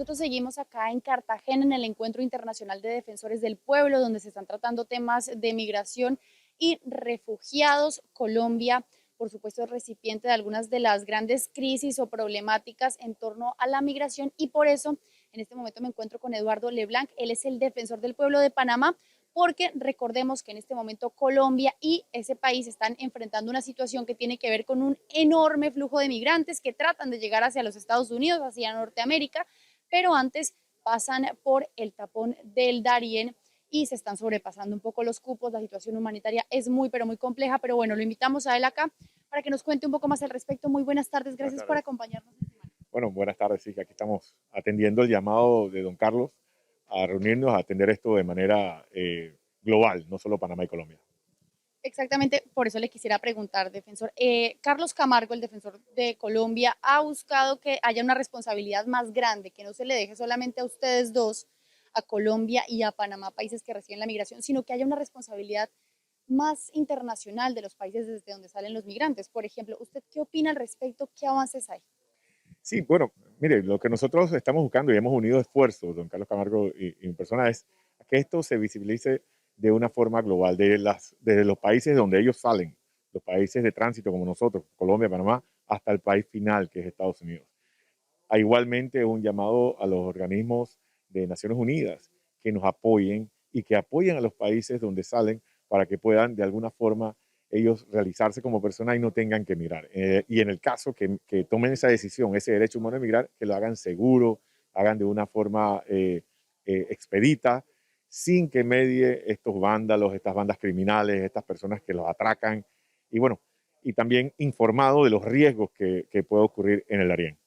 nosotros seguimos acá en Cartagena en el Encuentro Internacional de Defensores del Pueblo, donde se están tratando temas de migración y refugiados. Colombia, por supuesto, es recipiente de algunas de las grandes crisis o problemáticas en torno a la migración y por eso en este momento me encuentro con Eduardo Leblanc. Él es el defensor del pueblo de Panamá, porque recordemos que en este momento Colombia y ese país están enfrentando una situación que tiene que ver con un enorme flujo de migrantes que tratan de llegar hacia los Estados Unidos, hacia Norteamérica, pero antes pasan por el tapón del Darién y se están sobrepasando un poco los cupos. La situación humanitaria es muy, pero muy compleja, pero bueno, lo invitamos a él acá para que nos cuente un poco más al respecto. Muy buenas tardes, Buenas gracias por tardes. acompañarnos. Bueno, buenas tardes. Sí, que aquí estamos atendiendo el llamado de don Carlos a reunirnos, a atender esto de manera global, no solo Panamá y Colombia. Exactamente, por eso le quisiera preguntar, defensor. Carlos Camargo, el defensor de Colombia, ha buscado que haya una responsabilidad más grande, que no se le deje solamente a ustedes dos, a Colombia y a Panamá, países que reciben la migración, sino que haya una responsabilidad más internacional de los países desde donde salen los migrantes. Por ejemplo, ¿usted qué opina al respecto? ¿Qué avances hay? Sí, bueno, mire, lo que nosotros estamos buscando y hemos unido esfuerzos, don Carlos Camargo y mi persona, es que esto se visibilice de una forma global, desde los países donde ellos salen, los países de tránsito como nosotros, Colombia, Panamá, hasta el país final, que es Estados Unidos. Hay igualmente un llamado a los organismos de Naciones Unidas que nos apoyen y que apoyen a los países donde salen para que puedan de alguna forma ellos realizarse como personas y no tengan que emigrar. Y en el caso que tomen esa decisión, ese derecho humano a emigrar, que lo hagan seguro, hagan de una forma expedita, sin que medie estos vándalos, estas bandas criminales, estas personas que los atracan. Y bueno, y también informado de los riesgos que puede ocurrir en el Darién.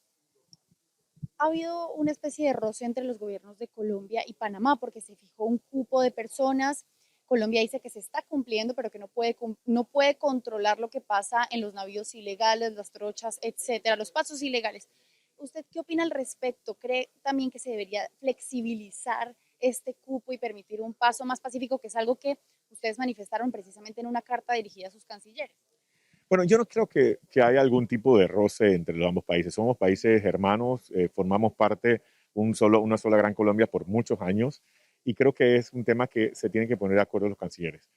Ha habido una especie de roce entre los gobiernos de Colombia y Panamá porque se fijó un cupo de personas. Colombia dice que se está cumpliendo, pero que no puede controlar lo que pasa en los navíos ilegales, las trochas, etcétera, los pasos ilegales. ¿Usted qué opina al respecto? ¿Cree también que se debería flexibilizar este cupo y permitir un paso más pacífico, que es algo que ustedes manifestaron precisamente en una carta dirigida a sus cancilleres? Bueno, yo no creo que haya algún tipo de roce entre los ambos países. Somos países hermanos, formamos parte una sola gran Colombia por muchos años y creo que es un tema que se tienen que poner de acuerdo los cancilleres.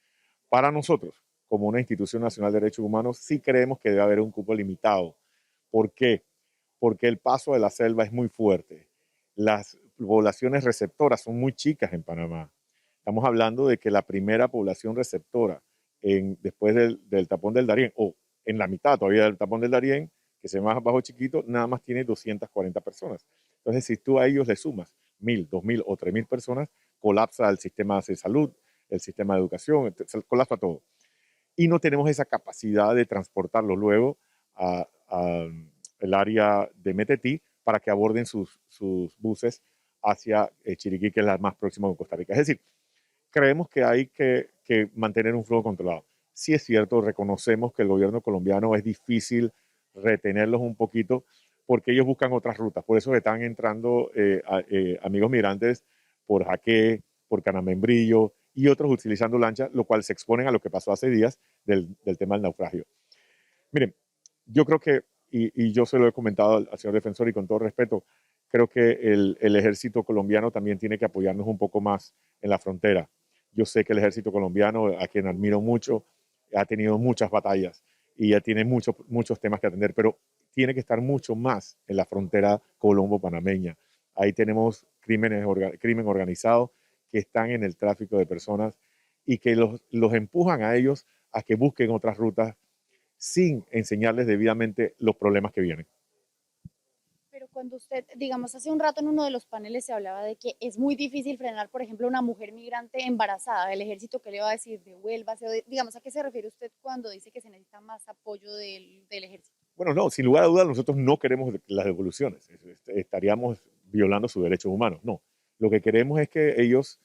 Para nosotros, como una institución nacional de derechos humanos, sí creemos que debe haber un cupo limitado. ¿Por qué? Porque el paso de la selva es muy fuerte. Las poblaciones receptoras son muy chicas en Panamá. Estamos hablando de que la primera población receptora después del tapón del Darién, o en la mitad todavía del tapón del Darién, que se llama Bajo Chiquito, nada más tiene 240 personas. Entonces, si tú a ellos le sumas 1.000, 2.000 o 3.000 personas, colapsa el sistema de salud, el sistema de educación, se colapsa todo. Y no tenemos esa capacidad de transportarlo luego a el área de Metetí para que aborden sus buses hacia Chiriquí, que es la más próxima de Costa Rica. Es decir, creemos que hay que mantener un flujo controlado. Sí es cierto, reconocemos que el gobierno colombiano es difícil retenerlos un poquito porque ellos buscan otras rutas. Por eso están entrando amigos migrantes por Jaque, por Canamembrillo y otros utilizando lanchas, lo cual se exponen a lo que pasó hace días del tema del naufragio. Miren, yo creo que, y yo se lo he comentado al señor defensor y con todo respeto, creo que el ejército colombiano también tiene que apoyarnos un poco más en la frontera. Yo sé que el ejército colombiano, a quien admiro mucho, ha tenido muchas batallas y ya tiene muchos temas que atender, pero tiene que estar mucho más en la frontera colombo-panameña. Ahí tenemos crimen organizado que están en el tráfico de personas y que los empujan a ellos a que busquen otras rutas sin enseñarles debidamente los problemas que vienen. Pero cuando usted, digamos, hace un rato en uno de los paneles se hablaba de que es muy difícil frenar, por ejemplo, una mujer migrante embarazada, el ejército, ¿qué le va a decir? Devuélvase, digamos, ¿a qué se refiere usted cuando dice que se necesita más apoyo del ejército? Bueno, no, sin lugar a dudas nosotros no queremos las devoluciones, estaríamos violando sus derechos humanos, no. Lo que queremos es que ellos,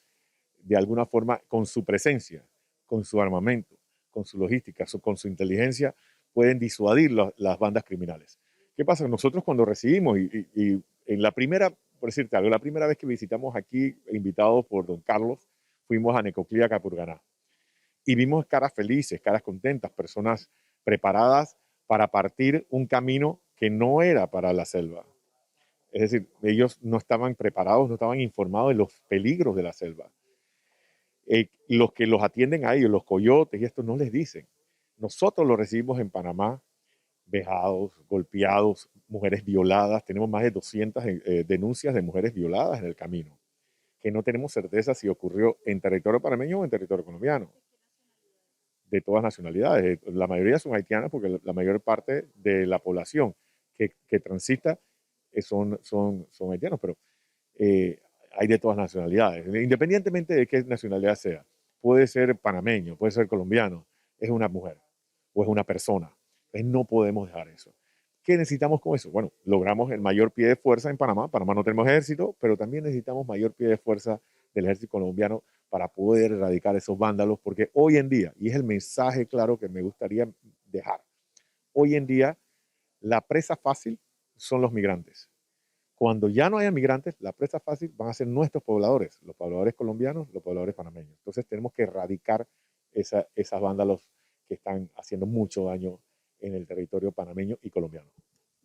de alguna forma, con su presencia, con su armamento, con su logística, con su inteligencia, pueden disuadir las bandas criminales. ¿Qué pasa? Nosotros cuando recibimos, y en la primera, por decirte algo, la primera vez que visitamos aquí, invitados por don Carlos, fuimos a Necoclía, Capurganá, y vimos caras felices, caras contentas, personas preparadas para partir un camino que no era para la selva. Es decir, ellos no estaban preparados, no estaban informados de los peligros de la selva. Los que los atienden a ellos, los coyotes y esto, no les dicen. Nosotros los recibimos en Panamá, vejados, golpeados, mujeres violadas. Tenemos más de 200 denuncias de mujeres violadas en el camino, que no tenemos certeza si ocurrió en territorio panameño o en territorio colombiano. De todas nacionalidades. La mayoría son haitianas porque la mayor parte de la población que transita son haitianos, pero hay de todas nacionalidades, independientemente de qué nacionalidad sea. Puede ser panameño, puede ser colombiano, es una mujer o es una persona. Entonces no podemos dejar eso. ¿Qué necesitamos con eso? Bueno, logramos el mayor pie de fuerza en Panamá. Panamá no tenemos ejército, pero también necesitamos mayor pie de fuerza del ejército colombiano para poder erradicar esos vándalos, porque hoy en día, y es el mensaje claro que me gustaría dejar, hoy en día la presa fácil son los migrantes. Cuando ya no haya migrantes, la presa fácil van a ser nuestros pobladores, los pobladores colombianos, los pobladores panameños. Entonces tenemos que erradicar esas vándalos que están haciendo mucho daño en el territorio panameño y colombiano.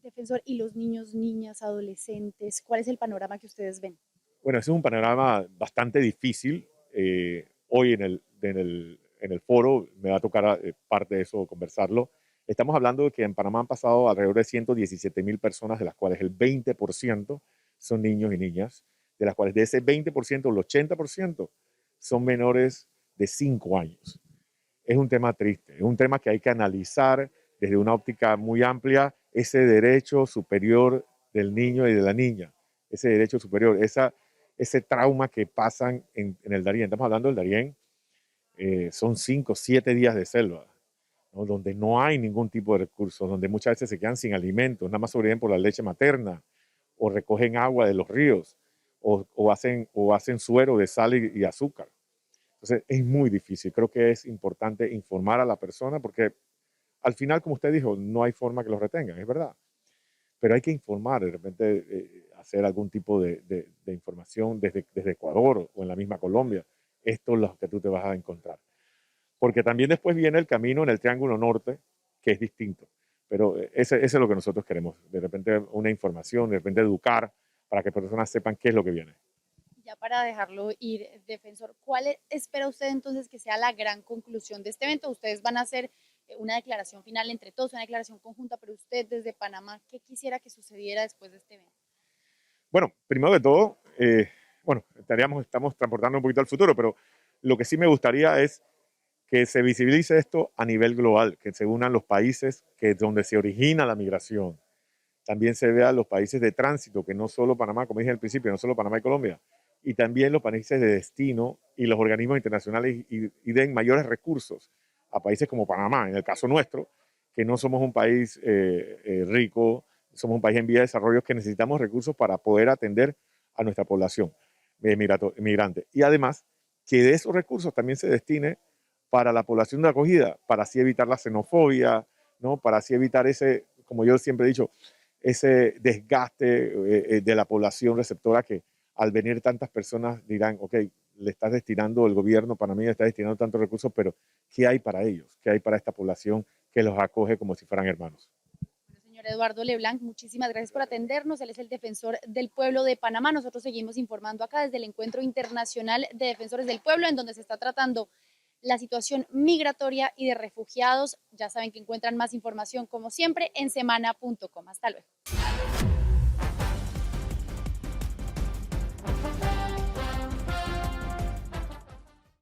Defensor, ¿y los niños, niñas, adolescentes? ¿Cuál es el panorama que ustedes ven? Bueno, ese es un panorama bastante difícil. Hoy en el foro me va a tocar parte de eso, conversarlo. Estamos hablando de que en Panamá han pasado alrededor de 117.000 personas, de las cuales el 20% son niños y niñas, de las cuales de ese 20%, el 80% son menores de 5 años. Es un tema triste, es un tema que hay que analizar desde una óptica muy amplia, ese derecho superior del niño y de la niña, ese derecho superior, ese trauma que pasan en el Darién. Estamos hablando del Darién, son 5 o 7 días de selva, ¿no? Donde no hay ningún tipo de recursos, donde muchas veces se quedan sin alimentos, nada más sobreviven por la leche materna, o recogen agua de los ríos, o hacen suero de sal y azúcar. Entonces es muy difícil. Creo que es importante informar a la persona porque al final, como usted dijo, no hay forma que los retengan, es verdad. Pero hay que informar, de repente hacer algún tipo de información desde Ecuador o en la misma Colombia. Esto es lo que tú te vas a encontrar. Porque también después viene el camino en el Triángulo Norte, que es distinto. Pero ese es lo que nosotros queremos. De repente una información, de repente educar para que personas sepan qué es lo que viene. Ya para dejarlo ir, defensor, ¿cuál espera usted entonces que sea la gran conclusión de este evento? Ustedes van a hacer una declaración final entre todos, una declaración conjunta, pero usted desde Panamá, ¿qué quisiera que sucediera después de este evento? Bueno, primero de todo, bueno, estamos transportando un poquito al futuro, pero lo que sí me gustaría es que se visibilice esto a nivel global, que se unan los países donde se origina la migración. También se vean los países de tránsito, que no solo Panamá, como dije al principio, no solo Panamá y Colombia, y también los países de destino y los organismos internacionales y den mayores recursos a países como Panamá, en el caso nuestro, que no somos un país rico, somos un país en vía de desarrollo que necesitamos recursos para poder atender a nuestra población migrante. Y además, que de esos recursos también se destine para la población de acogida, para así evitar la xenofobia, ¿no? Para así evitar ese, como yo siempre he dicho, ese desgaste de la población receptora que al venir tantas personas dirán, ok, le estás destinando, el gobierno para mí le está destinando tantos recursos, pero ¿qué hay para ellos? ¿Qué hay para esta población que los acoge como si fueran hermanos? Bueno, señor Eduardo Leblanc, muchísimas gracias por atendernos. Él es el defensor del pueblo de Panamá. Nosotros seguimos informando acá desde el Encuentro Internacional de Defensores del Pueblo, en donde se está tratando la situación migratoria y de refugiados. Ya saben que encuentran más información, como siempre, en semana.com. Hasta luego.